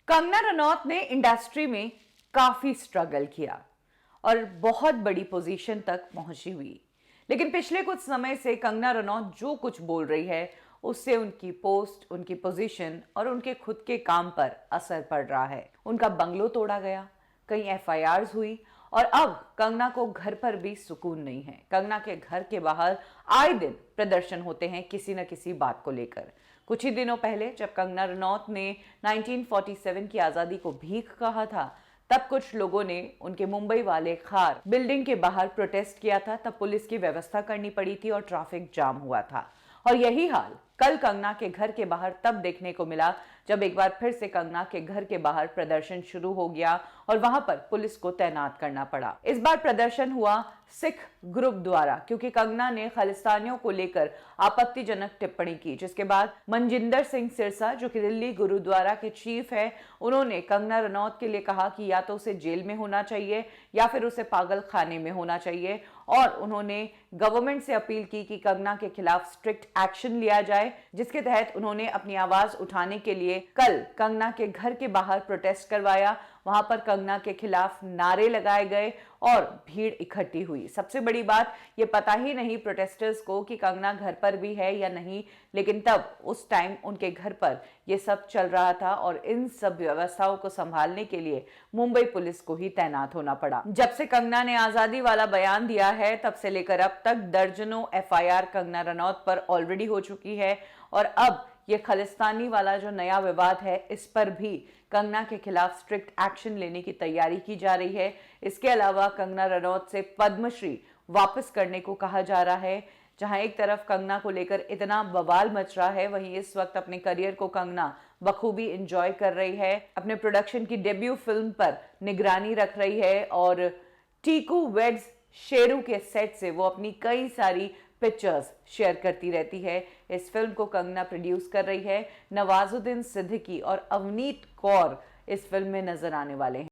कंगना रनौत ने इंडस्ट्री में काफी स्ट्रगल किया और बहुत बड़ी पोजीशन तक पहुंची हुई। लेकिन पिछले कुछ समय से कंगना रनौत जो कुछ बोल रही है उससे उनकी पोस्ट, उनकी पोजीशन और उनके खुद के काम पर असर पड़ रहा है। उनका बंगलो तोड़ा गया, कई एफआईआर्स हुई और अब कंगना को घर पर भी सुकून नहीं है। कंगना के घर के बाहर आए दिन प्रदर्शन होते हैं किसी न किसी बात को लेकर। कुछ ही दिनों पहले जब कंगना रनौत ने 1947 की आजादी को भीख कहा था, तब कुछ लोगों ने उनके मुंबई वाले खार बिल्डिंग के बाहर प्रोटेस्ट किया था। तब पुलिस की व्यवस्था करनी पड़ी थी और ट्रैफिक जाम हुआ था। और यही हाल कल कंगना के घर के बाहर तब देखने को मिला जब एक बार फिर से कंगना के घर के बाहर प्रदर्शन शुरू हो गया और वहां पर पुलिस को तैनात करना पड़ा। इस बार प्रदर्शन हुआ सिख ग्रुप द्वारा, क्योंकि कंगना ने खालिस्तानियों को लेकर आपत्तिजनक टिप्पणी की, जिसके बाद मनजिंदर सिंह सिरसा, जो कि दिल्ली गुरुद्वारा के चीफ है, उन्होंने कंगना रनौत के लिए कहा कि या तो उसे जेल में होना चाहिए या फिर उसे पागल खाने में होना चाहिए। और उन्होंने गवर्नमेंट से अपील की कि कंगना के खिलाफ स्ट्रिक्ट एक्शन लिया जाए, जिसके तहत उन्होंने अपनी आवाज उठाने के लिए कल कंगना के घर के बाहर प्रोटेस्ट करवाया। वहां पर कंगना के खिलाफ नारे लगाए गए और भीड़ इकट्ठी हुई। सबसे बड़ी बात, ये पता ही नहीं प्रोटेस्टर्स को कि कंगना घर पर भी है या नहीं, लेकिन तब उस टाइम उनके घर पर ये सब चल रहा था और इन सब व्यवस्थाओं को संभालने के लिए मुंबई पुलिस को ही तैनात होना पड़ा। जब से कंगना ने आजादी वाला बयान दिया है, तब से लेकर अब तक दर्जनों एफआईआर कंगना रनौत पर ऑलरेडी हो चुकी है और अब ये खालिस्तानी वाला जो नया विवाद है, इस पर भी कंगना के खिलाफ स्ट्रिक्ट एक्शन लेने की तैयारी की जा रही है। इसके अलावा कंगना रनौत से पद्मश्री वापस करने को कहा जा रहा है। जहां एक तरफ कंगना को लेकर इतना बवाल मच रहा है, वहीं इस वक्त अपने करियर को कंगना बखूबी एंजॉय कर रही है। अपने प्रोडक्शन की डेब्यू फिल्म पर निगरानी रख रही है और टीकू वेड्स शेरू के सेट से वो अपनी कई सारी पिक्चर्स शेयर करती रहती है। इस फिल्म को कंगना प्रोड्यूस कर रही है। नवाजुद्दीन सिद्दीकी और अवनीत कौर इस फिल्म में नजर आने वाले हैं।